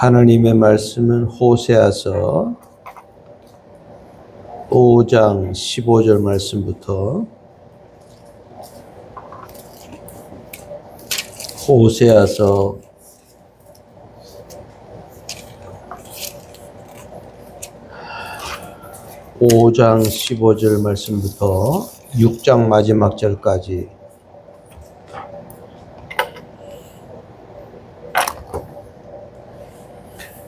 하나님의 말씀은 호세아서 5장 15절 말씀부터 호세아서 5장 15절 말씀부터 6장 마지막 절까지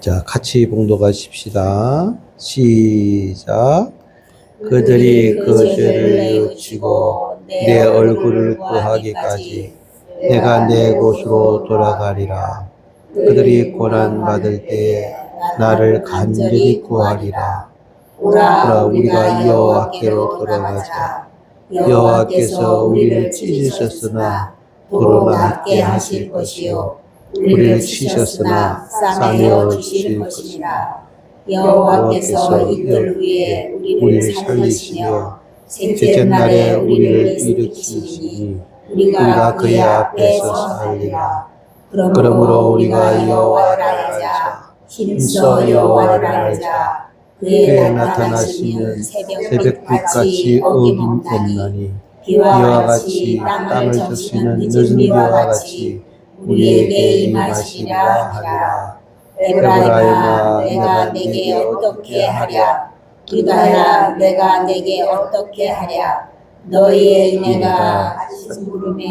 자, 같이 봉독하십시다. 시작. 그들이 그 죄를 뉘우치고 내 얼굴을 구하기까지 내가 내 곳으로 돌아가리라. 그들이 고난받을 때에 나를 간절히 구하리라. 오라 우리가 여호와께로 돌아가자. 여호와께서 우리를 찢으셨으나 도로 낫게 하실 것이요 우리를 치셨으나 싸매어 주실 것이니라. 여호와께서 이들 후에 우리를 살리시며 셋째 날에 우리를 일으키시니 우리가 그의 앞에서 살리라. 그러므로 우리가 여호와를 알자. 힘써 여호와를 알자. 그의 나타나시는 새벽빛같이 어김없나니 비와 같이 땅을 적시는 늦은 비와 같이 우리에게 임하시리라 하리라. 에브라임아 내가 내게 어떻게 하랴. 유다야 내가 내게 어떻게 하랴. 너희의 은혜가 아침 구름에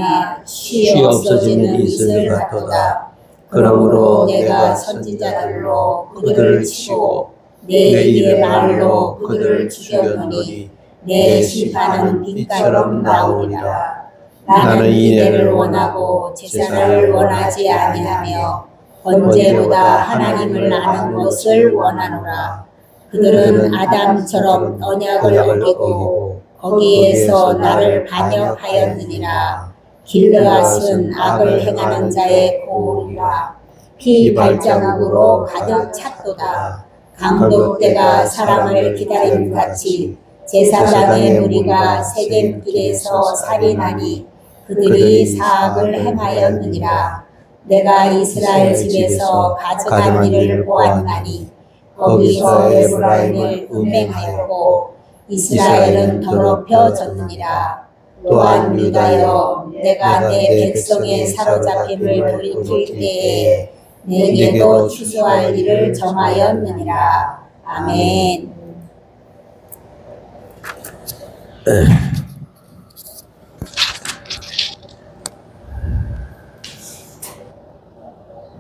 쉬 없어지는 이슬 같도다. 그러므로 내가 선지자들로 그들을 치고 내 입의 말로 그들을 죽였노니 내 심판은 빛처럼 나오리라. 나는 인애를 원하고 제사를 원하지 아니하며 번제보다 하나님을 아는 것을 원하노라. 그들은 아담처럼 언약을 어기고 거기에서 나를 반역하였느니라. 길르앗은 악을 행하는 자의 고울이라. 피 발자국으로 가득 찼도다. 강독대가 사람을 기다림같이 제사장의 무리가 세겜길에서 살인하니 그들이 사악을 행하였느니라. 내가 이스라엘 집에서 가증한 일을 보았나니 거기서 에브라임을 음행하였고 이스라엘은 더럽혀졌느니라. 또한 유다여 내가 내 백성의 사로잡힘을 돌이킬 때에 내게도 취소할 일을 정하였느니라. 아멘.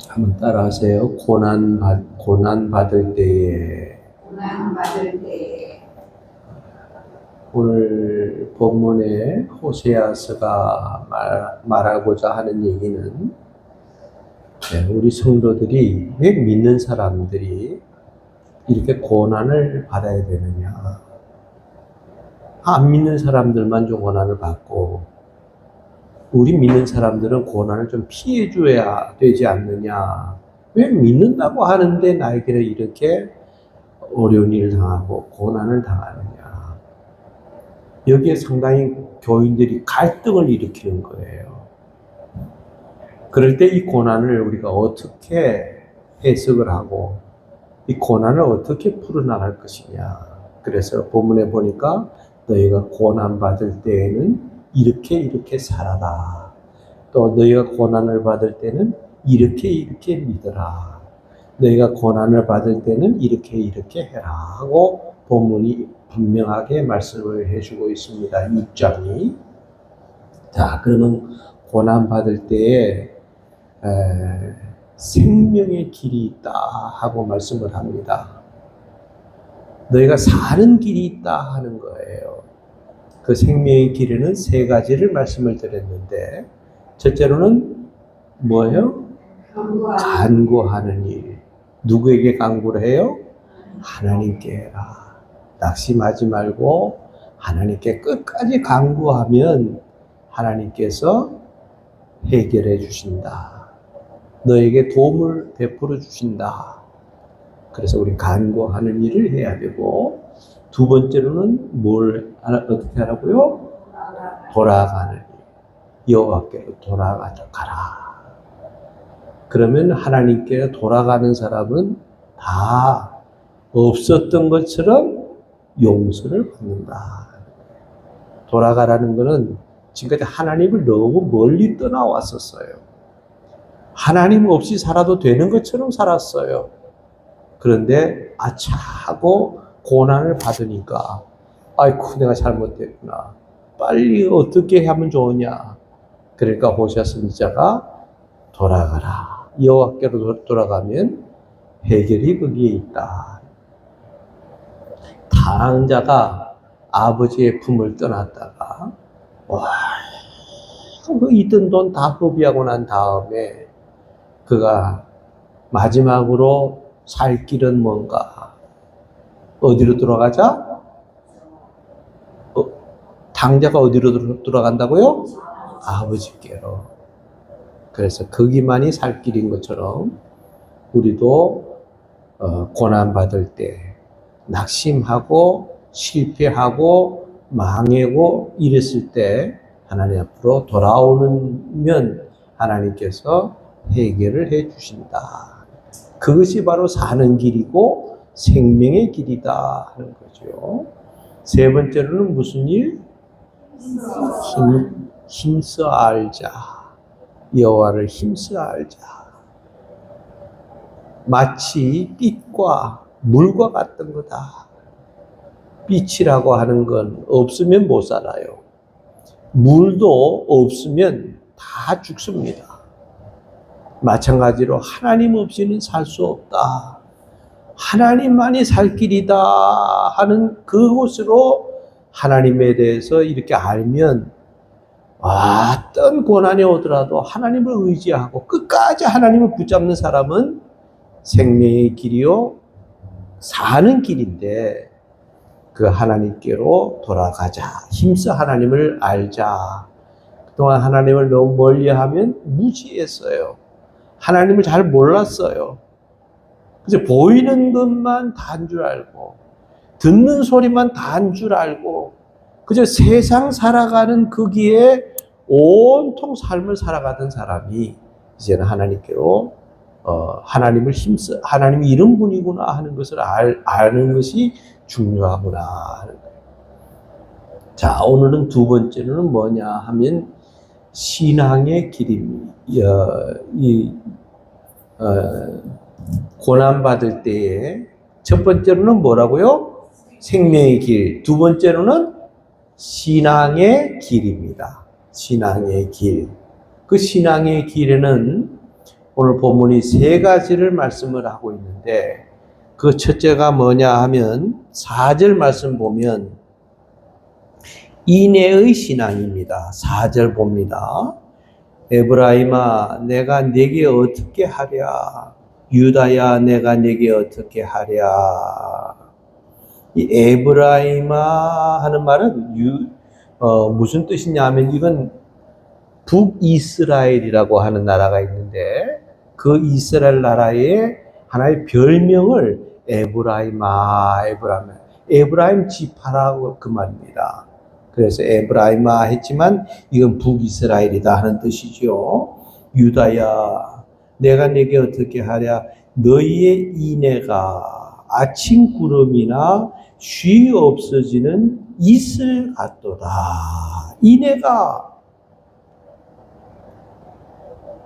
한번 따라하세요. 고난 받을 때에. 오늘 본문에 호세아서가 말하고자 하는 얘기는 우리 성도들이 왜 믿는 사람들이 이렇게 고난을 받아야 되느냐. 안 믿는 사람들만 좀 고난을 받고 우리 믿는 사람들은 고난을 좀 피해줘야 되지 않느냐. 왜 믿는다고 하는데 나에게는 이렇게 어려운 일을 당하고 고난을 당하느냐. 여기에 상당히 교인들이 갈등을 일으키는 거예요. 그럴 때 이 고난을 우리가 어떻게 해석을 하고 이 고난을 어떻게 풀어나갈 것이냐. 그래서 본문에 보니까 너희가 고난받을 때에는 이렇게 살아라. 또 너희가 고난을 받을 때는 이렇게 믿어라. 너희가 고난을 받을 때는 이렇게 해라 하고 본문이 분명하게 말씀을 해주고 있습니다. 6장이. 자, 그러면 고난 받을 때에 생명의 길이 있다 하고 말씀을 합니다. 너희가 사는 길이 있다 하는 거예요. 그 생명의 길에는 세 가지를 말씀을 드렸는데 첫째로는 뭐예요? 간구하는 일. 누구에게 간구를 해요? 하나님께 해라. 낙심하지 말고 하나님께 끝까지 간구하면 하나님께서 해결해 주신다. 너에게 도움을 베풀어 주신다. 그래서 우리 간구하는 일을 해야 되고 두 번째로는 어떻게 하라고요? 돌아가는 일. 여호와께로 돌아가라. 그러면 하나님께 돌아가는 사람은 다 없었던 것처럼 용서를 받는다. 돌아가라는 것은 지금까지 하나님을 너무 멀리 떠나왔었어요. 하나님 없이 살아도 되는 것처럼 살았어요. 그런데 아차 하고 고난을 받으니까 아이고 내가 잘못했구나. 빨리 어떻게 하면 좋으냐. 그러니까 호시아 선지자가 돌아가라. 여호와께로 돌아가면 해결이 거기에 있다. 탕자가 아버지의 품을 떠났다가 있던 돈 다 소비하고 난 다음에 그가 마지막으로 살 길은 뭔가? 어디로 돌아가자? 당자가 어디로 돌아간다고요? 아버지께로. 그래서 거기만이 살 길인 것처럼 우리도 고난받을 때 낙심하고 실패하고 망하고 이랬을 때 하나님 앞으로 돌아오면 하나님께서 해결을 해 주신다. 그것이 바로 사는 길이고 생명의 길이다 하는 거죠. 세 번째로는 무슨 일? 힘써 알자. 여호와를 힘써 알자. 마치 빛과 물과 같은 거다. 빛이라고 하는 건 없으면 못 살아요. 물도 없으면 다 죽습니다. 마찬가지로 하나님 없이는 살 수 없다. 하나님만이 살 길이다 하는 그곳으로 하나님에 대해서 이렇게 알면 어떤 고난이 오더라도 하나님을 의지하고 끝까지 하나님을 붙잡는 사람은 생명의 길이요 사는 길인데 그 하나님께로 돌아가자. 힘써 하나님을 알자. 그동안 하나님을 너무 멀리하면 무지했어요. 하나님을 잘 몰랐어요. 그래서 보이는 것만 다인 줄 알고 듣는 소리만 다인 줄 알고 그저 세상 살아가는 거기에 온통 삶을 살아가던 사람이 이제는 하나님께로 하나님을 힘써 하나님이 이런 분이구나 하는 것을 아는 것이 중요하구나 하는 거예요. 자, 오늘은 두 번째로는 뭐냐 하면 신앙의 길입니다. 고난받을 때에 첫 번째로는 뭐라고요? 생명의 길. 두 번째로는 신앙의 길입니다. 신앙의 길. 그 신앙의 길에는 오늘 본문이 세 가지를 말씀을 하고 있는데 그 첫째가 뭐냐 하면 4절 말씀 보면 인내의 신앙입니다. 4절 봅니다. 에브라임아 내가 네게 어떻게 하랴. 유다야 내가 네게 어떻게 하랴. 이 에브라임아 하는 말은 무슨 뜻이냐 하면 이건 북이스라엘이라고 하는 나라가 있는데 그 이스라엘 나라의 하나의 별명을 에브라임 지파라고 그 말입니다. 그래서 에브라임아 했지만 이건 북이스라엘이다 하는 뜻이죠. 유다야 내가 네게 어떻게 하랴. 너희의 인애가 아침 구름이나 쉬 없어지는 이슬 같도다. 인애가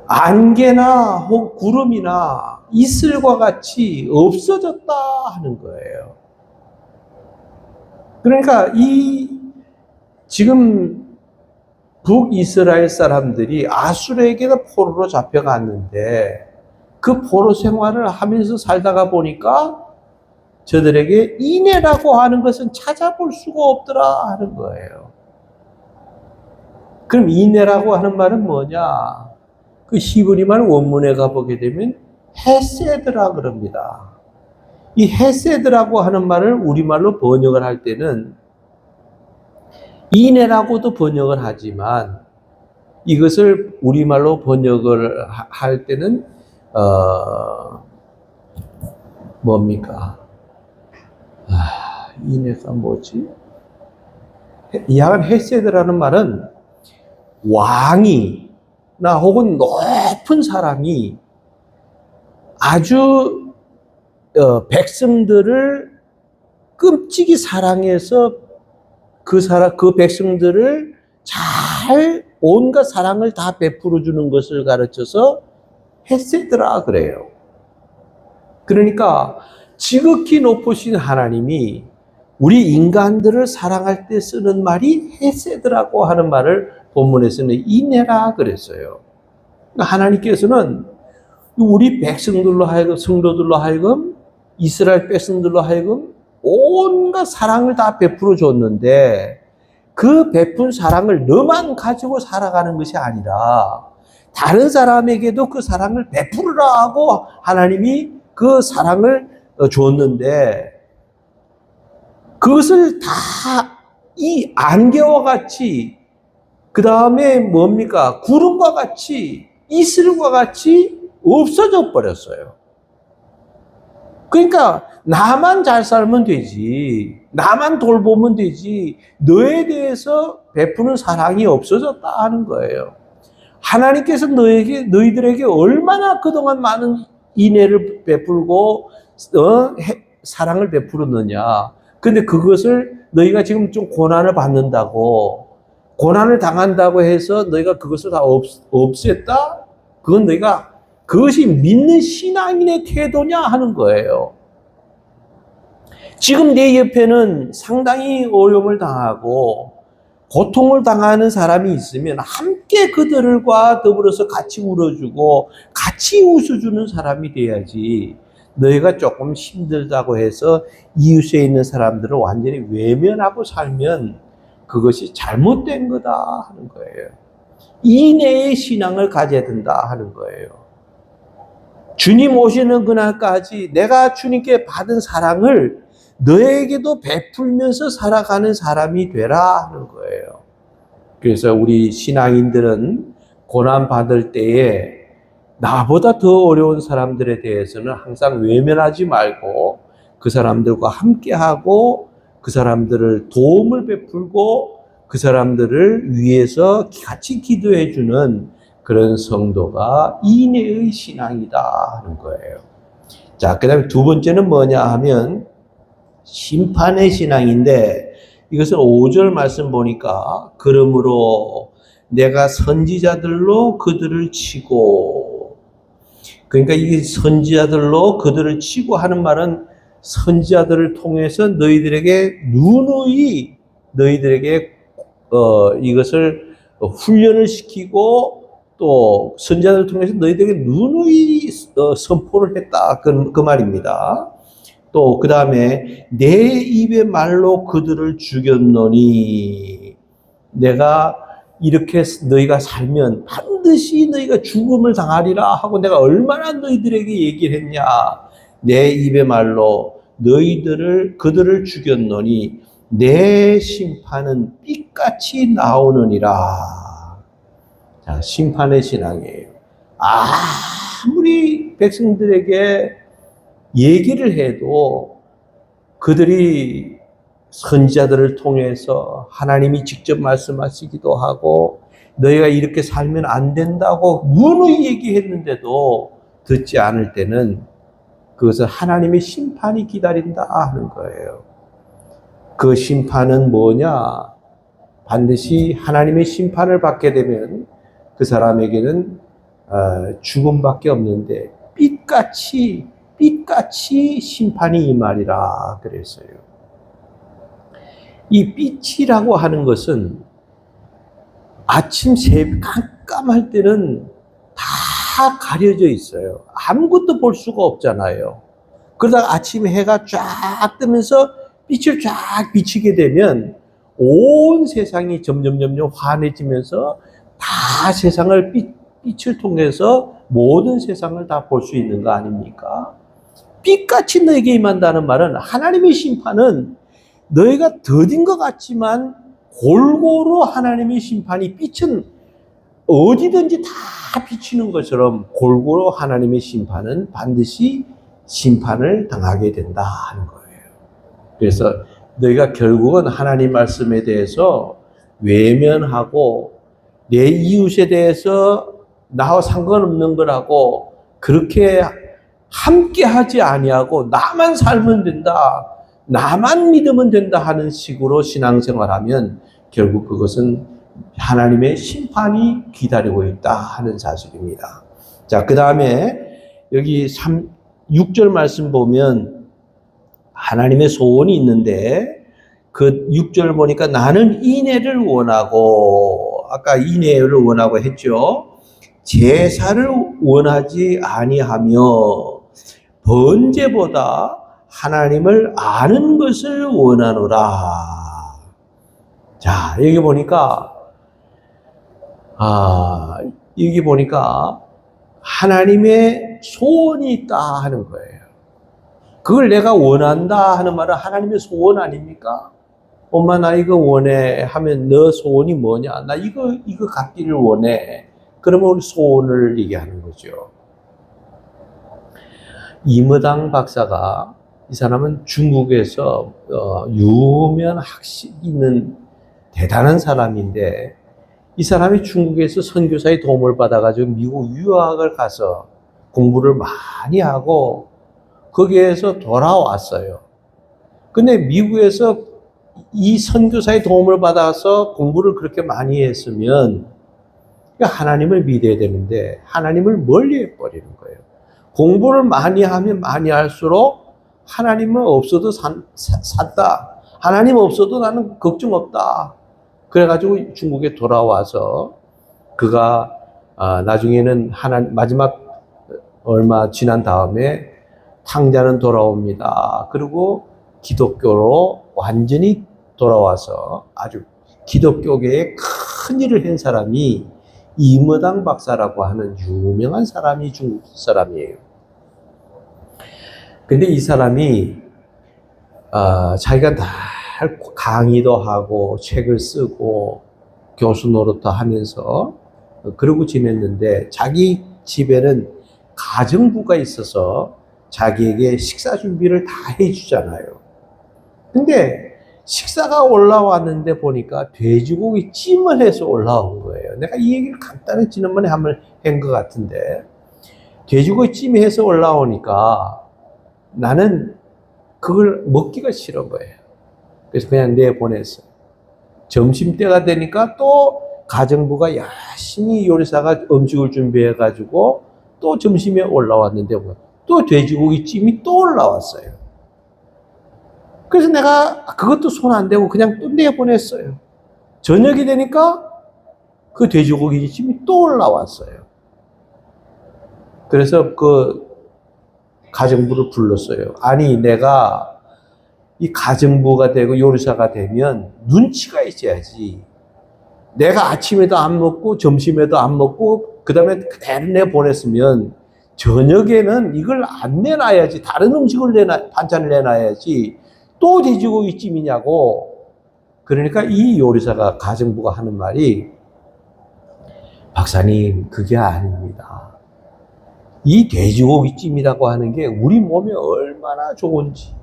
안개나 혹 구름이나 이슬과 같이 없어졌다 하는 거예요. 그러니까 지금 북이스라엘 사람들이 아수르에게도 포로로 잡혀갔는데 그 포로 생활을 하면서 살다가 보니까 저들에게 인애라고 하는 것은 찾아볼 수가 없더라 하는 거예요. 그럼 인애라고 하는 말은 뭐냐? 그 히브리말 원문에 가보게 되면 헤세드라 그럽니다. 이 헤세드라고 하는 말을 우리말로 번역을 할 때는 인애라고도 번역을 하지만 이것을 우리말로 번역을 할 때는 뭡니까? 인애가 뭐지? 이하간 헤세드라는 말은 왕이나 혹은 높은 사람이 아주 백성들을 끔찍이 사랑해서 그 백성들을 잘 온갖 사랑을 다 베풀어 주는 것을 가르쳐서 헤세드라 그래요. 그러니까 지극히 높으신 하나님이 우리 인간들을 사랑할 때 쓰는 말이 헤세드라고 하는 말을 본문에서는 인내라 그랬어요. 그러니까 하나님께서는 우리 백성들로 하여금, 성도들로 하여금, 이스라엘 백성들로 하여금 온갖 사랑을 다 베풀어 줬는데 그 베푼 사랑을 너만 가지고 살아가는 것이 아니라 다른 사람에게도 그 사랑을 베풀으라 하고 하나님이 그 사랑을 줬는데 그것을 다 이 안개와 같이 그 다음에 뭡니까? 구름과 같이 이슬과 같이 없어져 버렸어요. 그러니까 나만 잘 살면 되지, 나만 돌보면 되지, 너에 대해서 베푸는 사랑이 없어졌다 하는 거예요. 하나님께서 너희들에게 얼마나 그동안 많은 인애를 베풀고 사랑을 베풀었느냐. 근데 그것을 너희가 지금 좀 고난을 받는다고, 고난을 당한다고 해서 너희가 그것을 다 없앴다? 그건 너희가 그것이 믿는 신앙인의 태도냐 하는 거예요. 지금 내 옆에는 상당히 어려움을 당하고 고통을 당하는 사람이 있으면 함께 그들과 더불어서 같이 울어주고 같이 웃어주는 사람이 돼야지, 너희가 조금 힘들다고 해서 이웃에 있는 사람들을 완전히 외면하고 살면 그것이 잘못된 거다 하는 거예요. 인내의 신앙을 가져야 된다 하는 거예요. 주님 오시는 그날까지 내가 주님께 받은 사랑을 너에게도 베풀면서 살아가는 사람이 되라 하는 거예요. 그래서 우리 신앙인들은 고난 받을 때에 나보다 더 어려운 사람들에 대해서는 항상 외면하지 말고 그 사람들과 함께하고 그 사람들을 도움을 베풀고 그 사람들을 위해서 같이 기도해 주는 그런 성도가 인애의 신앙이다 하는 거예요. 자, 그 다음에 두 번째는 뭐냐 하면 심판의 신앙인데, 이것은 5절 말씀 보니까 그러므로 내가 선지자들로 그들을 치고, 그러니까 이 선지자들로 그들을 치고 하는 말은 선지자들을 통해서 너희들에게 누누이 너희들에게 이것을 훈련을 시키고 또 선지자들을 통해서 너희들에게 누누이 선포를 했다 그 말입니다. 또 그 다음에 내 입의 말로 그들을 죽였노니, 내가 이렇게 너희가 살면 반드시 너희가 죽음을 당하리라 하고 내가 얼마나 너희들에게 얘기를 했냐. 내 입의 말로 그들을 죽였노니 내 심판은 삐같이 나오느니라. 자, 심판의 신앙이에요. 아무리 백성들에게 얘기를 해도 그들이 선지자들을 통해서 하나님이 직접 말씀하시기도 하고 너희가 이렇게 살면 안 된다고 누누이 얘기했는데도 듣지 않을 때는 그것은 하나님의 심판이 기다린다 하는 거예요. 그 심판은 뭐냐? 반드시 하나님의 심판을 받게 되면 그 사람에게는 죽음밖에 없는데 삐같이 심판이 임하리라 그랬어요. 이 빛이라고 하는 것은 아침 새벽 깜깜할 때는 다 가려져 있어요. 아무것도 볼 수가 없잖아요. 그러다가 아침에 해가 쫙 뜨면서 빛을 쫙 비치게 되면 온 세상이 점점 환해지면서 다 세상을 빛을 통해서 모든 세상을 다 볼 수 있는 거 아닙니까? 빛같이 너에게 임한다는 말은 하나님의 심판은 너희가 더딘 것 같지만 골고루 하나님의 심판이, 빛은 어디든지 다 비치는 것처럼 골고루 하나님의 심판은 반드시 심판을 당하게 된다 하는 거예요. 그래서 너희가 결국은 하나님 말씀에 대해서 외면하고 내 이웃에 대해서 나와 상관없는 거라고 그렇게 함께 하지 아니하고 나만 살면 된다, 나만 믿으면 된다 하는 식으로 신앙생활하면 결국 그것은 하나님의 심판이 기다리고 있다 하는 사실입니다. 자, 그 다음에 여기 6절 말씀 보면 하나님의 소원이 있는데 그 6절 보니까 나는 인애를 원하고, 아까 인애를 원하고 했죠. 제사를 원하지 아니하며 번제보다 하나님을 아는 것을 원하노라. 자, 여기 보니까 여기 보니까 하나님의 소원이 있다 하는 거예요. 그걸 내가 원한다 하는 말은 하나님의 소원 아닙니까? 엄마 나 이거 원해 하면 너 소원이 뭐냐? 나 이거 갖기를 원해. 그러면 우리 소원을 얘기하는 거죠. 이머당 박사가, 이 사람은 중국에서 유명한 학식 있는 대단한 사람인데, 이 사람이 중국에서 선교사의 도움을 받아가지고 미국 유학을 가서 공부를 많이 하고 거기에서 돌아왔어요. 근데 미국에서 이 선교사의 도움을 받아서 공부를 그렇게 많이 했으면 하나님을 믿어야 되는데 하나님을 멀리 해버리는 거예요. 공부를 많이 하면 많이 할수록 하나님은 없어도 산다. 하나님 없어도 나는 걱정 없다. 그래가지고 중국에 돌아와서 그가 나중에는 마지막 얼마 지난 다음에 탕자는 돌아옵니다. 그리고 기독교로 완전히 돌아와서 아주 기독교계에 큰 일을 한 사람이 이머당 박사라고 하는 유명한 사람이 중국 사람이에요. 근데 이 사람이 자기가 다 강의도 하고 책을 쓰고 교수 노릇도 하면서 그러고 지냈는데 자기 집에는 가정부가 있어서 자기에게 식사 준비를 다 해주잖아요. 근데 식사가 올라왔는데 보니까 돼지고기 찜을 해서 올라온 거예요. 내가 이 얘기를 간단히 지난번에 한번 한 것 같은데, 돼지고기 찜 해서 올라오니까 나는 그걸 먹기가 싫은 거예요. 그래서 그냥 내보냈어요. 점심때가 되니까 또 가정부가 열심히 요리사가 음식을 준비해가지고 또 점심에 올라왔는데 또 돼지고기 찜이 또 올라왔어요. 그래서 내가 그것도 손 안 대고 그냥 또 내보냈어요. 저녁이 되니까 그 돼지고기 찜이 또 올라왔어요. 그래서 그 가정부를 불렀어요. 아니, 내가 이 가정부가 되고 요리사가 되면 눈치가 있어야지. 내가 아침에도 안 먹고 점심에도 안 먹고 그 다음에 그대로 내보냈으면 저녁에는 이걸 안 내놔야지. 다른 음식을 반찬을 내놔야지. 또 돼지고기 찜이냐고. 그러니까 이 요리사가 가정부가 하는 말이, 박사님 그게 아닙니다. 이 돼지고기 찜이라고 하는 게 우리 몸에 얼마나 좋은지,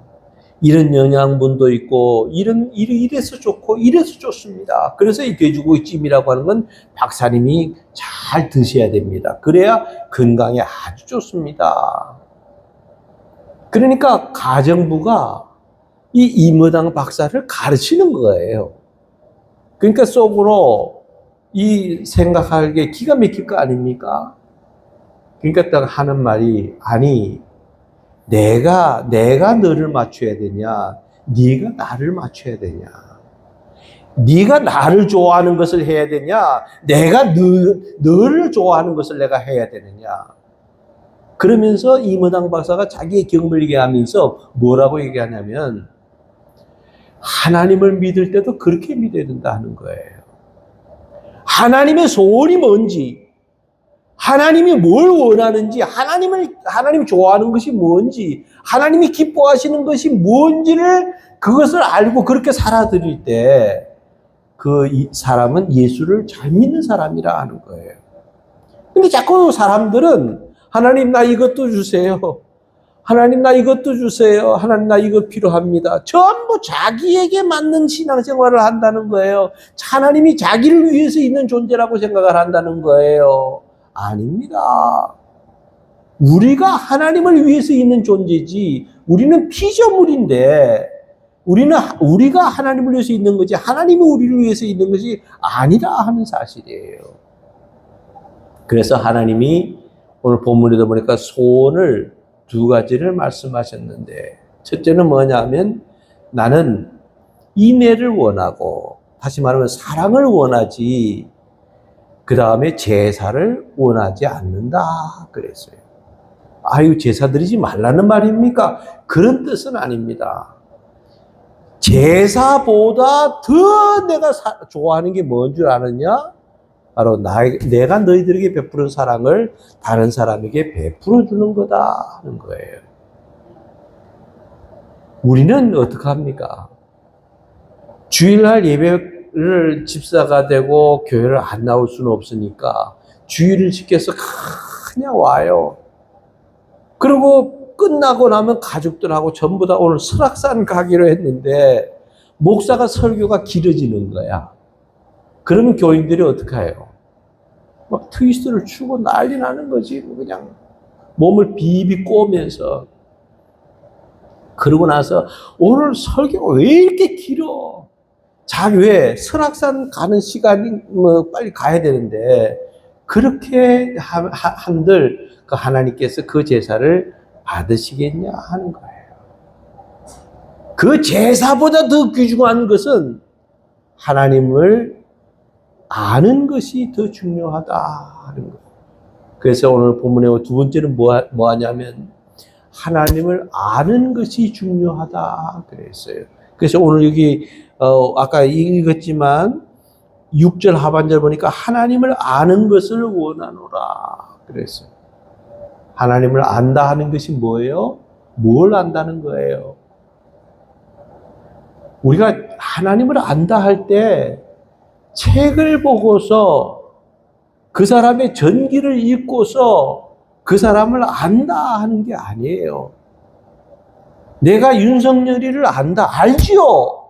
이런 영양분도 있고 이래서 좋고 이래서 좋습니다. 그래서 이 돼지고기 찜이라고 하는 건 박사님이 잘 드셔야 됩니다. 그래야 건강에 아주 좋습니다. 그러니까 가정부가 이 이머당 박사를 가르치는 거예요. 그러니까 속으로 이 생각할 게 기가 막힐 거 아닙니까? 그러니까 딱 하는 말이, 아니, 내가 너를 맞춰야 되냐? 네가 나를 맞춰야 되냐? 네가 나를 좋아하는 것을 해야 되냐? 내가 너를 좋아하는 것을 내가 해야 되느냐? 그러면서 이머당 박사가 자기의 경험을 얘기하면서 뭐라고 얘기하냐면, 하나님을 믿을 때도 그렇게 믿어야 된다 하는 거예요. 하나님의 소원이 뭔지, 하나님이 뭘 원하는지, 하나님이 좋아하는 것이 뭔지, 하나님이 기뻐하시는 것이 뭔지를 그것을 알고 그렇게 살아들일 때 그 사람은 예수를 잘 믿는 사람이라 하는 거예요. 근데 자꾸 사람들은 하나님 나 이것도 주세요. 하나님 나 이것도 주세요. 하나님 나 이거 필요합니다. 전부 자기에게 맞는 신앙생활을 한다는 거예요. 하나님이 자기를 위해서 있는 존재라고 생각을 한다는 거예요. 아닙니다. 우리가 하나님을 위해서 있는 존재지, 우리는 피조물인데, 우리가 하나님을 위해서 있는 거지, 하나님이 우리를 위해서 있는 것이 아니라 하는 사실이에요. 그래서 하나님이 오늘 본문에도 보니까 소원을 두 가지를 말씀하셨는데, 첫째는 뭐냐면, 나는 인애를 원하고, 다시 말하면 사랑을 원하지, 그 다음에 제사를 원하지 않는다 그랬어요. 아유, 제사 드리지 말라는 말입니까? 그런 뜻은 아닙니다. 제사보다 더 내가 좋아하는 게 뭔 줄 아느냐? 바로 내가 너희들에게 베푸는 사랑을 다른 사람에게 베풀어 주는 거다 하는 거예요. 우리는 어떻게 합니까? 주일날 예배를 집사가 되고 교회를 안 나올 수는 없으니까 주일을 지켜서 그냥 와요. 그리고 끝나고 나면 가족들하고 전부 다 오늘 설악산 가기로 했는데 목사가 설교가 길어지는 거야. 그러면 교인들이 어떻게 해요? 막 트위스트를 추고 난리 나는 거지. 그냥 몸을 비비 꼬면서. 그러고 나서 오늘 설교가 왜 이렇게 길어? 자기 왜 설악산 가는 시간이 뭐 빨리 가야 되는데 그렇게 한들 그 하나님께서 그 제사를 받으시겠냐 하는 거예요. 그 제사보다 더 귀중한 것은 하나님을 아는 것이 더 중요하다 하는 거예요. 그래서 오늘 본문의 두 번째는 뭐 하냐면 하나님을 아는 것이 중요하다 그랬어요. 그래서 오늘 여기 아까 읽었지만 6절 하반절 보니까 하나님을 아는 것을 원하노라 그랬어요. 하나님을 안다 하는 것이 뭐예요? 뭘 안다는 거예요? 우리가 하나님을 안다 할 때 책을 보고서 그 사람의 전기를 읽고서 그 사람을 안다 하는 게 아니에요. 내가 윤석열이를 안다, 알지요?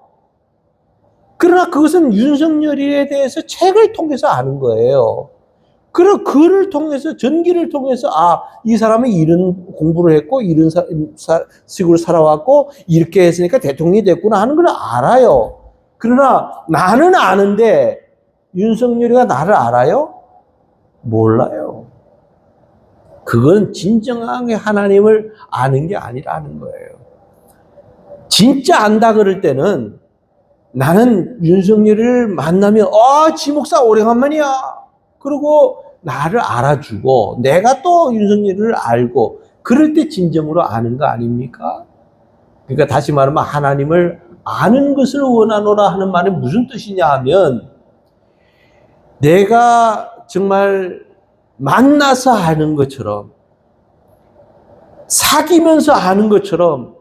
그러나 그것은 윤석열이에 대해서 책을 통해서 아는 거예요. 그리고 글을 통해서, 전기를 통해서, 이 사람은 이런 공부를 했고, 이런 식으로 살아왔고, 이렇게 했으니까 대통령이 됐구나 하는 걸 알아요. 그러나 나는 아는데, 윤석열이가 나를 알아요? 몰라요. 그건 진정하게 하나님을 아는 게 아니라는 거예요. 진짜 안다 그럴 때는 나는 윤석열을 만나면 지 목사 오래간만이야. 그리고 나를 알아주고 내가 또 윤석열을 알고 그럴 때 진정으로 아는 거 아닙니까? 그러니까 다시 말하면 하나님을 아는 것을 원하노라 하는 말이 무슨 뜻이냐 하면 내가 정말 만나서 아는 것처럼 사귀면서 아는 것처럼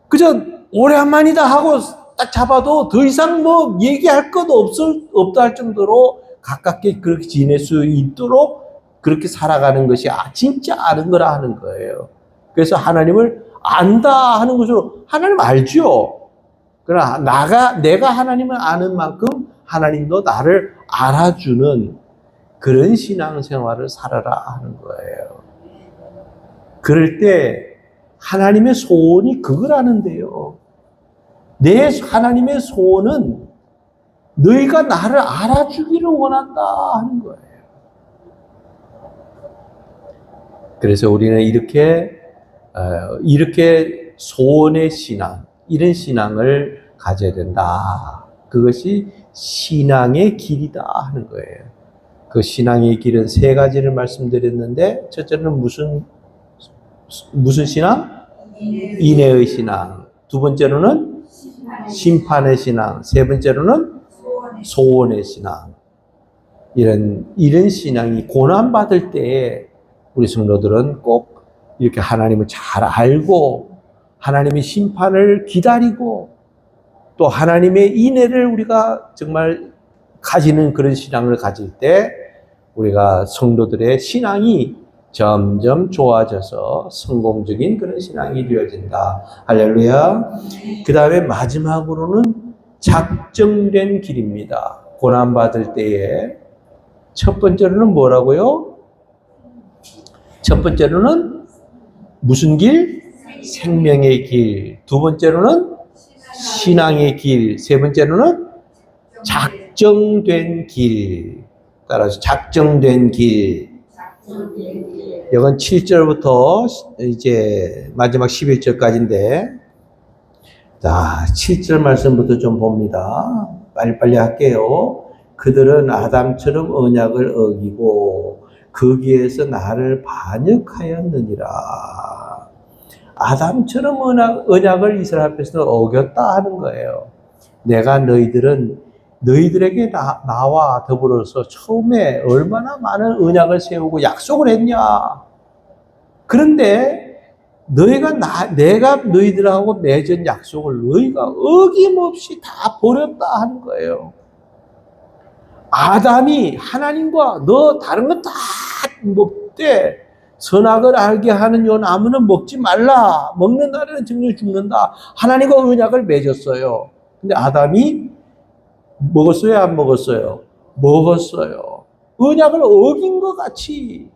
그저 오래간만이다 하고 딱 잡아도 더 이상 뭐 얘기할 것 없다 할 정도로 가깝게 그렇게 지낼 수 있도록 그렇게 살아가는 것이 진짜 아는 거라 하는 거예요. 그래서 하나님을 안다 하는 것으로 하나님 알죠. 그러나 내가 하나님을 아는 만큼 하나님도 나를 알아주는 그런 신앙생활을 살아라 하는 거예요. 그럴 때 하나님의 소원이 그거라는데요. 내 하나님의 소원은 너희가 나를 알아주기를 원한다 하는 거예요. 그래서 우리는 이렇게 소원의 신앙, 이런 신앙을 가져야 된다. 그것이 신앙의 길이다 하는 거예요. 그 신앙의 길은 세 가지를 말씀드렸는데 첫째는 무슨 신앙? 인애의 신앙. 두 번째로는 심판의 신앙. 세 번째로는 소원의 신앙. 이런 신앙이 고난받을 때에 우리 성도들은 꼭 이렇게 하나님을 잘 알고 하나님의 심판을 기다리고 또 하나님의 인애를 우리가 정말 가지는 그런 신앙을 가질 때 우리가 성도들의 신앙이 점점 좋아져서 성공적인 그런 신앙이 되어진다. 할렐루야. 그 다음에 마지막으로는 작정된 길입니다. 고난받을 때에 첫 번째로는 뭐라고요? 첫 번째로는 무슨 길? 생명의 길. 두 번째로는 신앙의 길. 세 번째로는 작정된 길. 따라서 작정된 길. 이건 7절부터 이제 마지막 11절까지인데, 자, 7절 말씀부터 좀 봅니다. 빨리빨리 할게요. 그들은 아담처럼 언약을 어기고 거기에서 나를 반역하였느니라. 아담처럼 언약을 이스라엘 앞에서 어겼다 하는 거예요. 내가 너희들에게 나와 더불어서 처음에 얼마나 많은 언약을 세우고 약속을 했냐. 그런데 내가 너희들하고 맺은 약속을 너희가 어김없이 다 버렸다 하는 거예요. 아담이 하나님과 너 다른 건 다 먹되 선악을 알게 하는 요 나무는 먹지 말라. 먹는 날에는 정녕 죽는다. 하나님과 언약을 맺었어요. 근데 아담이 먹었어요? 안 먹었어요? 먹었어요. 언약을 어긴 것 같이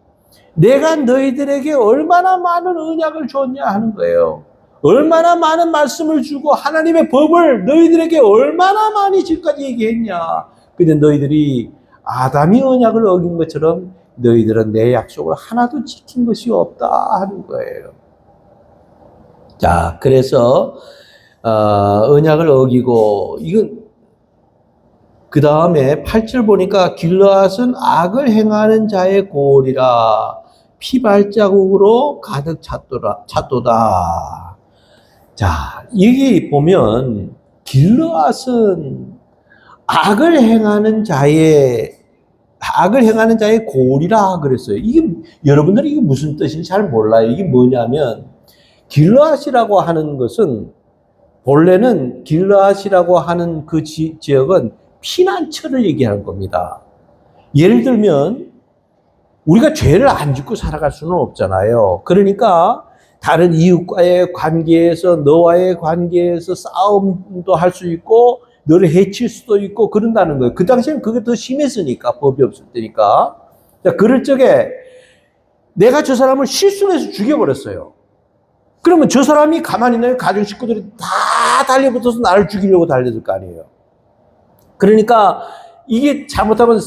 내가 너희들에게 얼마나 많은 언약을 줬냐 하는 거예요. 얼마나 많은 말씀을 주고 하나님의 법을 너희들에게 얼마나 많이 지금까지 얘기했냐. 근데 너희들이 아담이 언약을 어긴 것처럼 너희들은 내 약속을 하나도 지킨 것이 없다 하는 거예요. 자, 그래서 언약을 어기고, 이건 그 다음에 8절 보니까 길르앗은 악을 행하는 자의 골이라 피발자국으로 가득 찼도다. 자, 여기 보면 길르앗은 악을 행하는 자의 골이라 그랬어요. 여러분들이 이게 무슨 뜻인지 잘 몰라요. 이게 뭐냐면, 길르앗이라고 하는 것은, 본래는 길르앗이라고 하는 그 지역은 피난처를 얘기하는 겁니다. 예를 들면, 우리가 죄를 안 짓고 살아갈 수는 없잖아요. 그러니까, 다른 이웃과의 관계에서, 너와의 관계에서 싸움도 할 수 있고, 너를 해칠 수도 있고 그런다는 거예요. 그 당시에는 그게 더 심했으니까, 법이 없을 때니까. 자, 그럴 적에 내가 저 사람을 실수해서 죽여버렸어요. 그러면 저 사람이 가만히 있나요? 가족 식구들이 다 달려붙어서 나를 죽이려고 달려들 거 아니에요. 그러니까 이게 잘못하면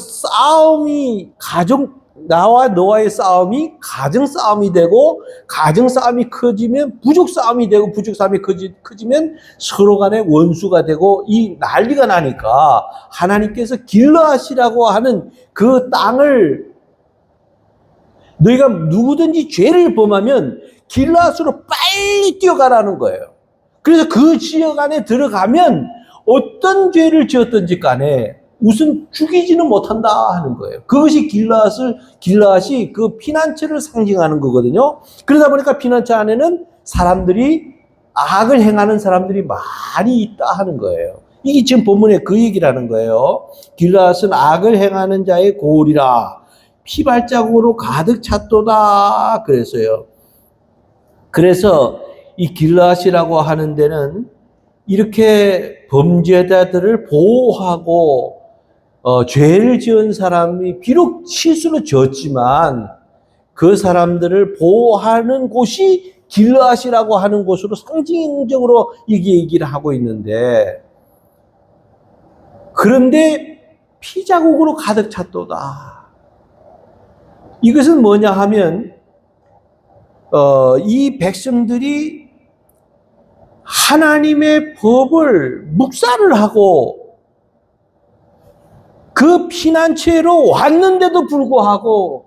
나와 너와의 싸움이 가정 싸움이 되고, 가정 싸움이 커지면 부족 싸움이 되고, 부족 싸움이 커지면 서로 간에 원수가 되고, 이 난리가 나니까 하나님께서 길르앗이라고 하는 그 땅을, 너희가 누구든지 죄를 범하면 길르앗으로 빨리 뛰어가라는 거예요. 그래서 그 지역 안에 들어가면 어떤 죄를 지었든지 간에 우선 죽이지는 못한다 하는 거예요. 그것이 길르앗이 그 피난처를 상징하는 거거든요. 그러다 보니까 피난처 안에는 악을 행하는 사람들이 많이 있다 하는 거예요. 이게 지금 본문에 그 얘기라는 거예요. 길르앗은 악을 행하는 자의 골이라 피발자국으로 가득 찼도다 그랬어요. 그래서 이 길르앗이라고 하는 데는 이렇게 범죄자들을 보호하고, 죄를 지은 사람이 비록 실수로 지었지만 그 사람들을 보호하는 곳이 길르앗이라고 하는 곳으로 상징적으로 이게 얘기를 하고 있는데, 그런데 피자국으로 가득 찼도다. 이것은 뭐냐 하면, 이 백성들이 하나님의 법을 묵살을 하고 그 피난처로 왔는데도 불구하고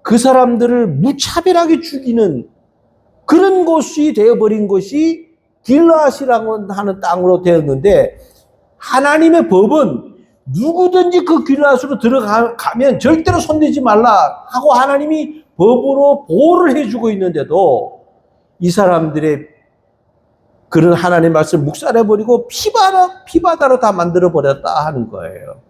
그 사람들을 무차별하게 죽이는 그런 곳이 되어버린 것이 길르앗이라고 하는 땅으로 되었는데, 하나님의 법은 누구든지 그 길르앗으로 들어가면 절대로 손대지 말라 하고 하나님이 법으로 보호를 해주고 있는데도 이 사람들의 그런 하나님의 말씀을 묵살해버리고 피바다로 다 만들어버렸다 하는 거예요.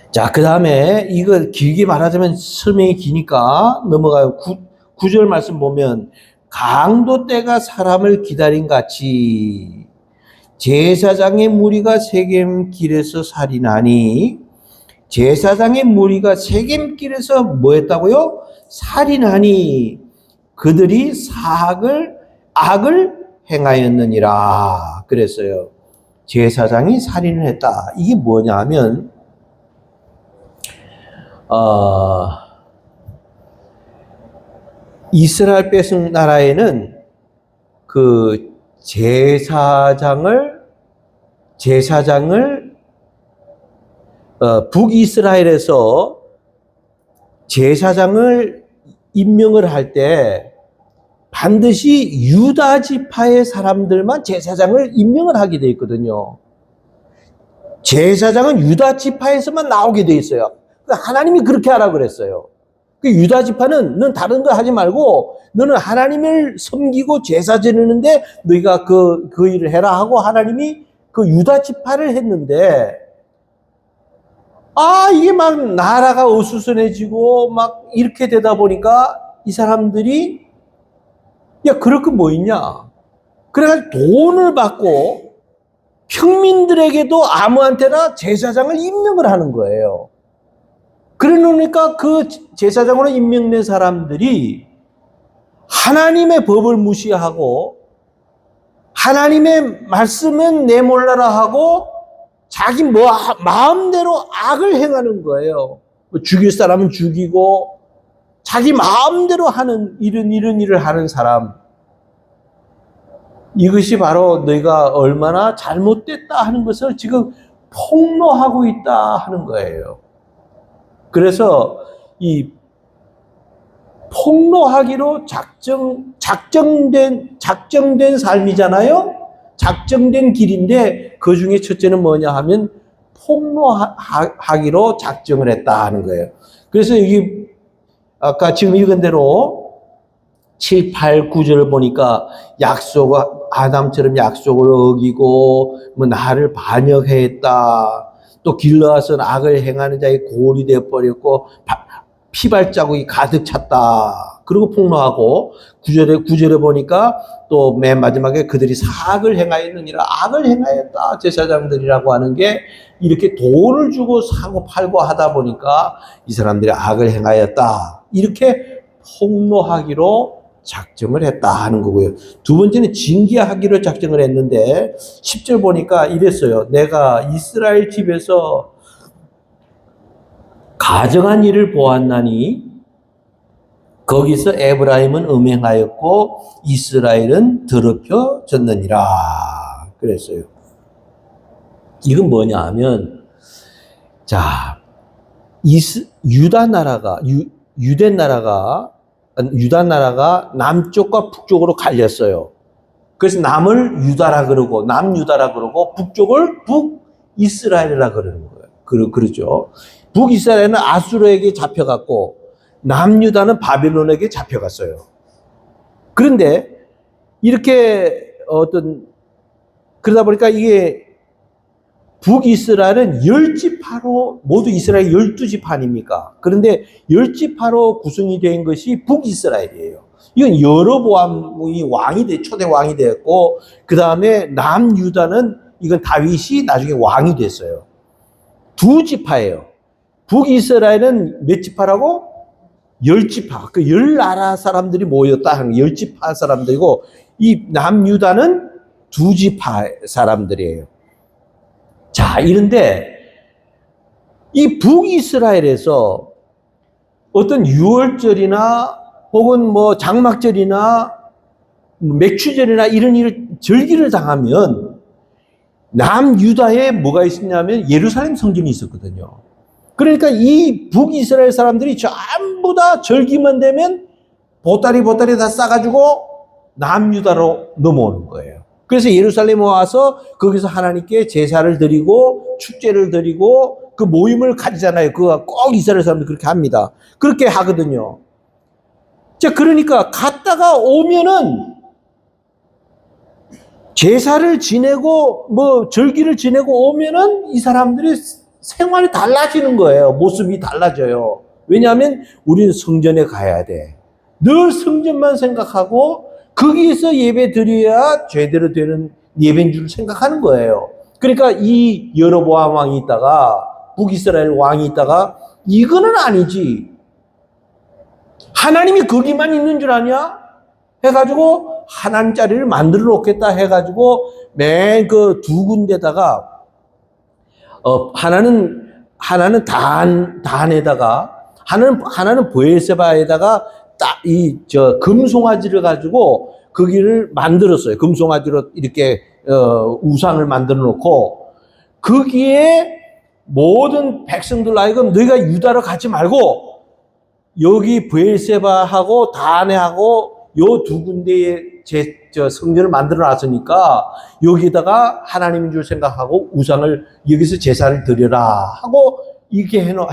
자, 그 다음에 이거 길게 말하자면 설명이 기니까 넘어가요. 9절 말씀 보면, 강도 때가 사람을 기다린 같이 제사장의 무리가 세겜 길에서 살인하니 제사장의 무리가 세겜길에서 뭐 했다고요? 살인하니 그들이 악을 행하였느니라 그랬어요. 제사장이 살인을 했다. 이게 뭐냐 하면 이스라엘 백성 나라에는 그 제사장을 북이스라엘에서 제사장을 임명을 할 때 반드시 유다 지파의 사람들만 제사장을 임명을 하게 돼 있거든요. 제사장은 유다 지파에서만 나오게 돼 있어요. 하나님이 그렇게 하라고 그랬어요. 그 유다 지파는 넌 다른 거 하지 말고 너는 하나님을 섬기고 제사 지내는데 너희가 그 일을 해라 하고 하나님이 그 유다 지파를 했는데 이게 막 나라가 어수선해지고 막 이렇게 되다 보니까 이 사람들이 야 그럴 거 뭐 있냐 그래가지고 돈을 받고 평민들에게도 아무한테나 제사장을 임명을 하는 거예요. 그러니까 그 제사장으로 임명된 사람들이 하나님의 법을 무시하고 하나님의 말씀은 내몰라라 하고 자기 마음대로 악을 행하는 거예요. 죽일 사람은 죽이고 자기 마음대로 하는 이런 일을 하는 사람. 이것이 바로 너희가 얼마나 잘못됐다 하는 것을 지금 폭로하고 있다 하는 거예요. 그래서 이 폭로하기로 작정된 삶이잖아요. 작정된 길인데 그 중에 첫째는 뭐냐 하면 폭로하기로 작정을 했다 하는 거예요. 그래서 여기 아까 지금 읽은 대로 7, 8, 9절을 보니까 아담처럼 약속을 어기고 뭐 나를 반역했다. 또 길러와서 악을 행하는 자의 고리 되어 버렸고 피발자국이 가득 찼다. 그리고 폭로하고 9절에 보니까 또 맨 마지막에 그들이 사악을 행하였느니라. 악을 행하였다. 제사장들이라고 하는 게 이렇게 돈을 주고 사고 팔고 하다 보니까 이 사람들이 악을 행하였다. 이렇게 폭로하기로 작정을 했다 하는 거고요. 두 번째는 징계하기로 작정을 했는데 10절 보니까 이랬어요. 내가 이스라엘 집에서 가정한 일을 보았나니 거기서 에브라임은 음행하였고 이스라엘은 더럽혀졌느니라 그랬어요. 이건 뭐냐 하면 유다 나라가 남쪽과 북쪽으로 갈렸어요. 그래서 남을 유다라 그러고 남유다라 그러고 북쪽을 북이스라엘이라 그러는 거예요. 그러죠. 북이스라엘은 아수르에게 잡혀갔고 남유다는 바빌론에게 잡혀갔어요. 그런데 이렇게 그러다 보니까 이게 북이스라엘은 10지파로 모두 이스라엘 12지파 아닙니까? 그런데 10지파로 구성이 된 것이 북이스라엘이에요. 이건 여로보암이 초대 왕이 되었고 그 다음에 남유다는 이건 다윗이 나중에 왕이 됐어요. 2지파예요. 북이스라엘은 몇 지파라고? 10지파. 그 10나라 사람들이 모였다 하는 10지파 사람들이고 이 남유다는 2지파 사람들이에요. 이런데 이 북이스라엘에서 어떤 유월절이나 혹은 뭐 장막절이나 맥추절이나 이런 절기를 당하면 남유다에 뭐가 있었냐면 예루살렘 성전이 있었거든요. 그러니까 이 북이스라엘 사람들이 전부 다 절기만 되면 보따리 다 싸가지고 남유다로 넘어오는 거예요. 그래서 예루살렘에 와서 거기서 하나님께 제사를 드리고 축제를 드리고 그 모임을 가지잖아요. 그거 꼭 이스라엘 사람들 그렇게 합니다. 그렇게 하거든요. 그러니까 갔다가 오면은 제사를 지내고 뭐 절기를 지내고 오면은 이 사람들의 생활이 달라지는 거예요. 모습이 달라져요. 왜냐하면 우리는 성전에 가야 돼. 늘 성전만 생각하고 거기에서 예배 드려야 제대로 되는 예배인 줄 생각하는 거예요. 그러니까 이 여로보암 왕이 있다가 북이스라엘 왕이 있다가 이거는 아니지. 하나님이 거기만 있는 줄 아냐? 해가지고 하나님 자리를 만들어 놓겠다 해가지고 맨 그 두 군데다가 하나는 단에다가 하나는 브엘세바에다가 딱 금송아지를 가지고 거기를 만들었어요. 금송아지로 이렇게 우상을 만들어 놓고 거기에 모든 백성들 하여금 너희가 유다로 가지 말고 여기 브엘세바하고 단에하고 요 두 군데에 성전을 만들어 놨으니까 여기다가 하나님인 줄 생각하고 우상을 여기서 제사를 드려라 하고 이렇게 해놔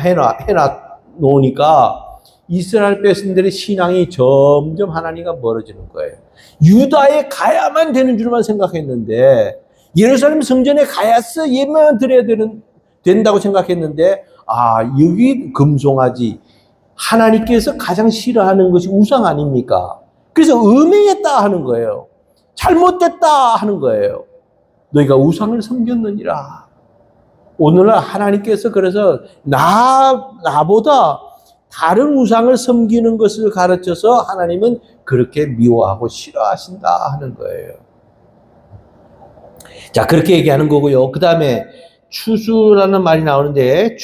놓으니까 이스라엘 백성들의 신앙이 점점 하나님과 멀어지는 거예요. 유다에 가야만 되는 줄만 생각했는데 예루살렘 성전에 가야서 예배만 드려야 된다고 생각했는데 여기 금송아지 하나님께서 가장 싫어하는 것이 우상 아닙니까? 그래서 음행했다 하는 거예요. 잘못됐다 하는 거예요. 너희가 우상을 섬겼느니라. 오늘날 하나님께서 그래서 나보다 다른 우상을 섬기는 것을 가르쳐서 하나님은 그렇게 미워하고 싫어하신다 하는 거예요. 자, 그렇게 얘기하는 거고요. 그 다음에 추수라는 말이 나오는데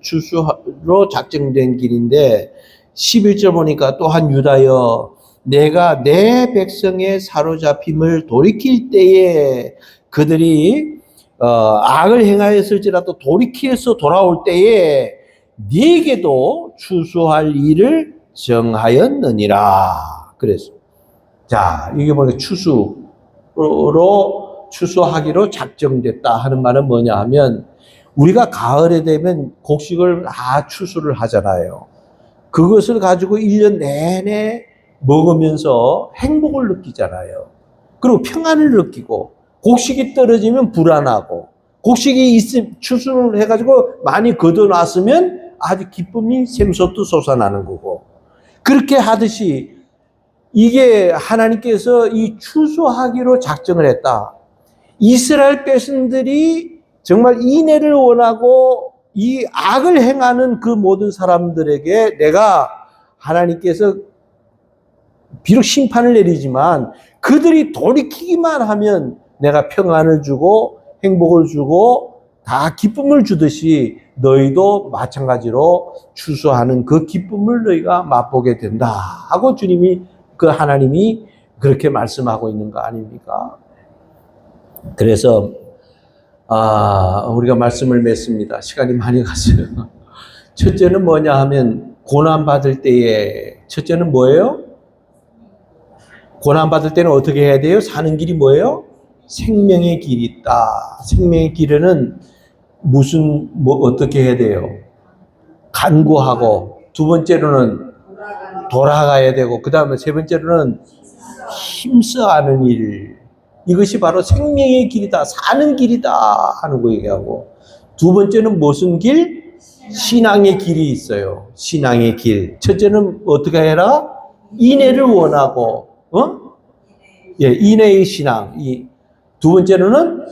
추수로 작정된 길인데 11절 보니까 또한 유다여 내가 내 백성의 사로잡힘을 돌이킬 때에 그들이 악을 행하였을지라도 돌이켜서 돌아올 때에 네게도 추수할 일을 정하였느니라. 그래서 자, 이게 보니까 추수하기로 작정됐다 하는 말은 뭐냐 하면 우리가 가을에 되면 곡식을 다 추수를 하잖아요. 그것을 가지고 1년 내내 먹으면서 행복을 느끼잖아요. 그리고 평안을 느끼고 곡식이 떨어지면 불안하고 곡식이 추수를 해가지고 많이 걷어놨으면 아주 기쁨이 샘솟듯 솟아나는 거고 그렇게 하듯이 이게 하나님께서 이 추수하기로 작정을 했다. 이스라엘 백성들이 정말 인애를 원하고 이 악을 행하는 그 모든 사람들에게 내가 하나님께서 비록 심판을 내리지만 그들이 돌이키기만 하면 내가 평안을 주고 행복을 주고 다 기쁨을 주듯이 너희도 마찬가지로 추수하는 그 기쁨을 너희가 맛보게 된다 하고 주님이 그 하나님이 그렇게 말씀하고 있는 거 아닙니까? 그래서 우리가 말씀을 맺습니다. 시간이 많이 갔어요. 첫째는 뭐냐 하면 고난받을 때에 첫째는 뭐예요? 고난받을 때는 어떻게 해야 돼요? 사는 길이 뭐예요? 생명의 길이 있다. 생명의 길에는 어떻게 해야 돼요? 간구하고, 두 번째로는 돌아가야 되고, 그 다음에 세 번째로는 힘써하는 일. 이것이 바로 생명의 길이다. 사는 길이다. 하는 거 얘기하고. 두 번째는 무슨 길? 신앙의 길이 있어요. 신앙의 길. 첫째는 어떻게 해라? 인애를 원하고, 인애의 신앙. 두 번째로는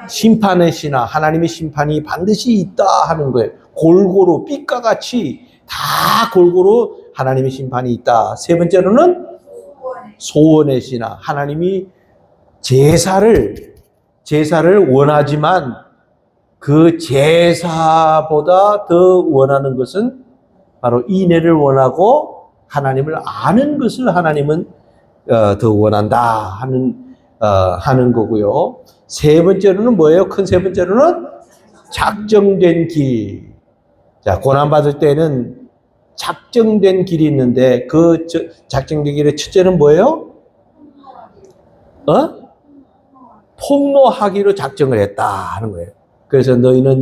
심판의 신앙. 하나님의 심판이 반드시 있다 하는 거예요. 골고루 빛과 같이 다 골고루 하나님의 심판이 있다. 세 번째로는 소원의 신앙. 하나님이 제사를 원하지만 그 제사보다 더 원하는 것은 바로 인애를 원하고 하나님을 아는 것을 하나님은 더 원한다 하는 거고요. 세 번째로는 뭐예요? 큰 세 번째로는 작정된 길. 자, 고난받을 때는 작정된 길이 있는데 그 작정된 길의 첫째는 뭐예요? 폭로하기로 작정을 했다 하는 거예요. 그래서 너희는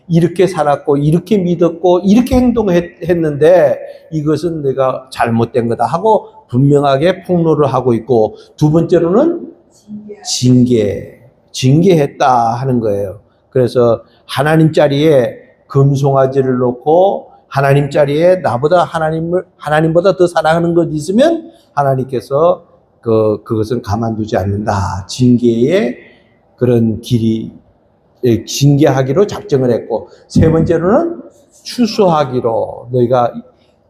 이렇게 살았고 이렇게 믿었고 이렇게 행동했는데 이것은 내가 잘못된 거다 하고 분명하게 폭로를 하고 있고 두 번째로는 징계했다 하는 거예요. 그래서 하나님 자리에 금송아지를 놓고 하나님 자리에 나보다 하나님보다 더 사랑하는 것 있으면 하나님께서 그것은 가만두지 않는다. 징계의 그런 길이 징계하기로 작정을 했고, 세 번째로는 추수하기로, 너희가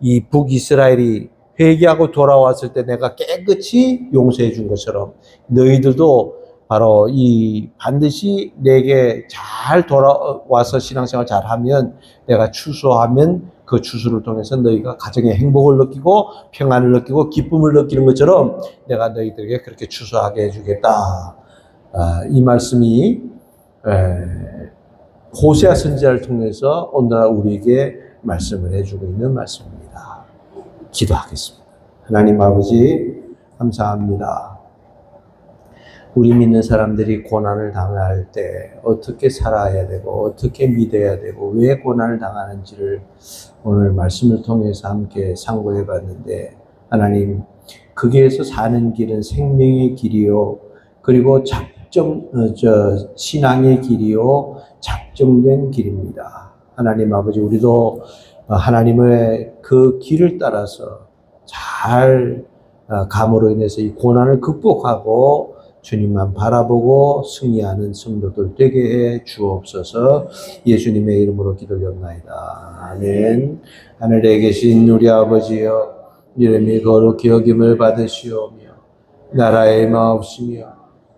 이 북이스라엘이 회개하고 돌아왔을 때 내가 깨끗이 용서해 준 것처럼 너희들도 바로 이 반드시 내게 잘 돌아와서 신앙생활 잘 하면, 내가 추수하면 그 추수를 통해서 너희가 가정의 행복을 느끼고 평안을 느끼고 기쁨을 느끼는 것처럼 내가 너희들에게 그렇게 추수하게 해주겠다. 이 말씀이 호세아 선지자를 통해서 오늘날 우리에게 말씀을 해주고 있는 말씀입니다. 기도하겠습니다. 하나님 아버지 감사합니다. 우리 믿는 사람들이 고난을 당할 때 어떻게 살아야 되고 어떻게 믿어야 되고 왜 고난을 당하는지를 오늘 말씀을 통해서 함께 상고해 봤는데, 하나님 그 길에서 사는 길은 생명의 길이요, 그리고 신앙의 길이요, 작정된 길입니다. 하나님 아버지, 우리도 하나님의 그 길을 따라서 잘 감으로 인해서 이 고난을 극복하고 주님만 바라보고 승리하는 성도들 되게 해 주옵소서. 예수님의 이름으로 기도드렸나이다. 아멘. 하늘에 계신 우리 아버지여, 이름이 거룩히 여김을 받으시오며 나라의 마옵시며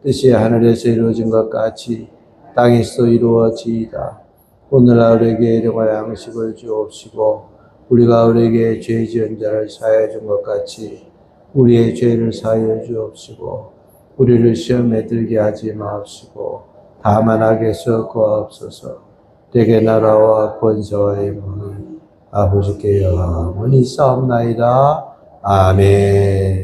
뜻이 하늘에서 이루어진 것 같이 땅에서 이루어지이다. 오늘날 우리에게 일용할 양식을 주옵시고 우리가 우리에게 죄 지은 자를 사하여 준 것 같이 우리의 죄를 사하여 주옵시고 우리를 시험에 들게 하지 마옵시고 다만 악에서 구하옵소서. 대개 나라와 권세와 영광이 아버지께 영원히 있사옵나이다. 아멘.